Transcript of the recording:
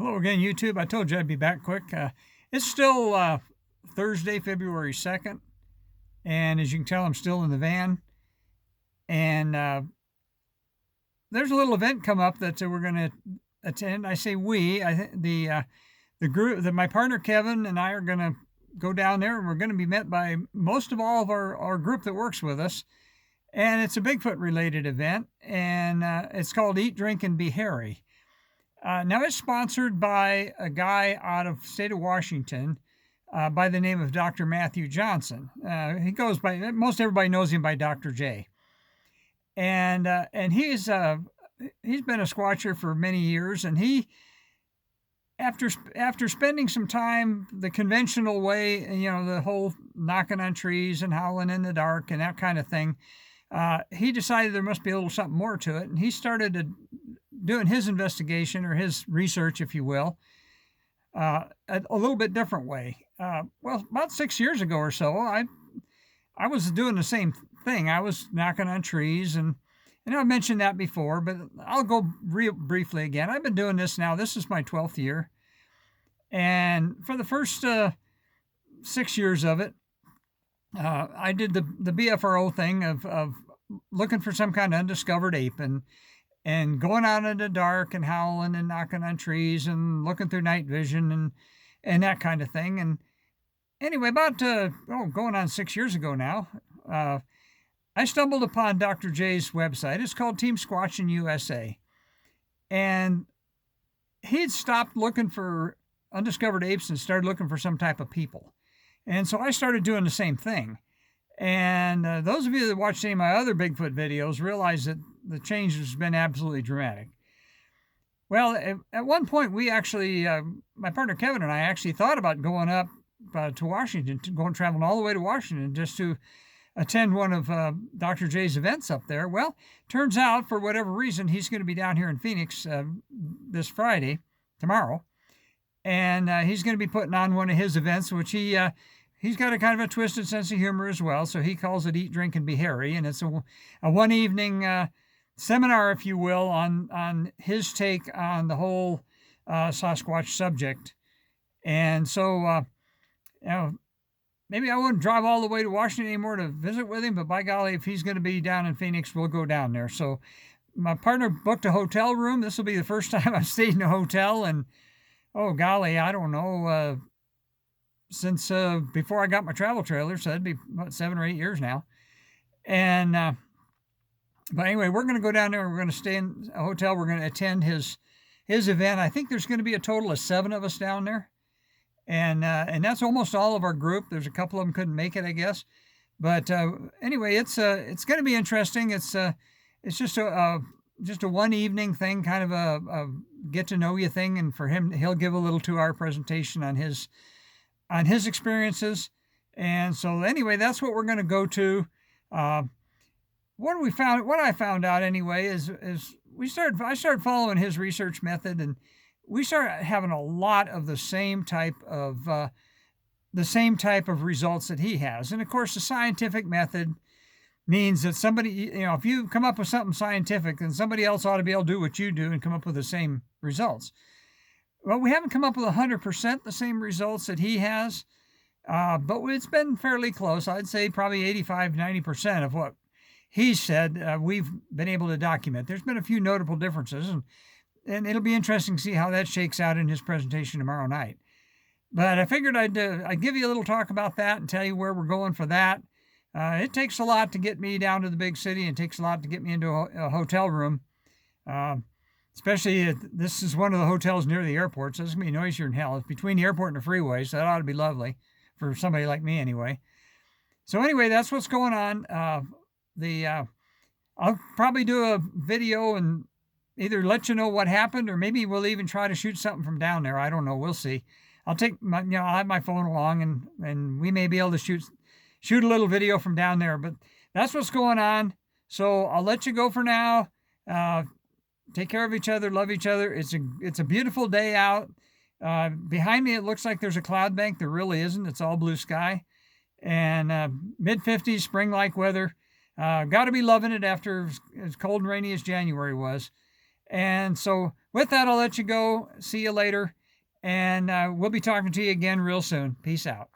Hello again, YouTube. I told you I'd be back quick. It's still Thursday, February 2nd, and as you can tell, I'm still in the van. And there's a little event come up that we're going to attend. I say we. I think the group that my partner Kevin and I are going to go down there, and we're going to be met by most of all of our group that works with us. And it's a Bigfoot related event, and it's called Eat, Drink, and Be Hairy. Now it's sponsored by a guy out of the state of Washington by the name of Dr. Matthew Johnson. He goes by, most everybody knows him by Dr. J. And he's been a squatcher for many years, and he, after spending some time the conventional way, the whole knocking on trees and howling in the dark and that kind of thing, he decided there must be a little something more to it, and he started doing his investigation, or his research, if you will, a little bit different way. Well, about 6 years ago or so, I was doing the same thing. I was knocking on trees, and I've mentioned that before, but I'll go real briefly again. I've been doing this now. This is my 12th year, and for the first 6 years of it, I did the BFRO thing of looking for some kind of undiscovered ape, and going out in the dark and howling and knocking on trees and looking through night vision and that kind of thing. And anyway, about going on 6 years ago now, I stumbled upon Dr. J's website. It's called Team Squatching USA. And he'd stopped looking for undiscovered apes and started looking for some type of people. And so I started doing the same thing. And those of you that watched any of my other Bigfoot videos realize that the change has been absolutely dramatic. Well, at one point, we actually, my partner Kevin and I actually thought about going up to Washington, traveling all the way to Washington just to attend one of Dr. J's events up there. Well, turns out, for whatever reason, he's going to be down here in Phoenix this Friday, tomorrow, and he's going to be putting on one of his events, which he's got a kind of a twisted sense of humor as well, so he calls it Eat, Drink, and Be Hairy, and it's a one evening seminar, if you will, on his take on the whole Sasquatch subject. And so, maybe I wouldn't drive all the way to Washington anymore to visit with him, but by golly, if he's going to be down in Phoenix, we'll go down there. So my partner booked a hotel room. This will be the first time I've stayed in a hotel, and oh golly, I don't know, since before I got my travel trailer, so that'd be about 7 or 8 years now. And but anyway, we're going to go down there. We're going to stay in a hotel. We're going to attend his event. I think there's going to be a total of 7 of us down there, and that's almost all of our group. There's a couple of them couldn't make it, I guess. But anyway, it's going to be interesting. It's just a one evening thing, kind of a get to know you thing. And for him, he'll give a little 2-hour presentation on his experiences. And so anyway, that's what we're going to go to. What I found out anyway is I started following his research method, and we started having a lot of the same type of results that he has. And of course, the scientific method means that somebody, if you come up with something scientific, then somebody else ought to be able to do what you do and come up with the same results. Well, we haven't come up with 100% the same results that he has, but it's been fairly close. I'd say probably 85, 90% of what he said we've been able to document. There's been a few notable differences, and it'll be interesting to see how that shakes out in his presentation tomorrow night. But I figured I'd give you a little talk about that and tell you where we're going for that. It takes a lot to get me down to the big city, and it takes a lot to get me into a hotel room. Especially if this is one of the hotels near the airport, so it's going to be noisier than hell. It's between the airport and the freeway, so that ought to be lovely for somebody like me anyway. So anyway, that's what's going on. I'll probably do a video and either let you know what happened, or maybe we'll even try to shoot something from down there. I don't know. We'll see. I'll take I'll have my phone along, and we may be able to shoot a little video from down there. But that's what's going on. So I'll let you go for now. Take care of each other, love each other. It's a beautiful day out. Behind me, it looks like there's a cloud bank. There really isn't. It's all blue sky, and mid-50s, spring-like weather. Got to be loving it after as cold and rainy as January was. And so with that, I'll let you go. See you later. And we'll be talking to you again real soon. Peace out.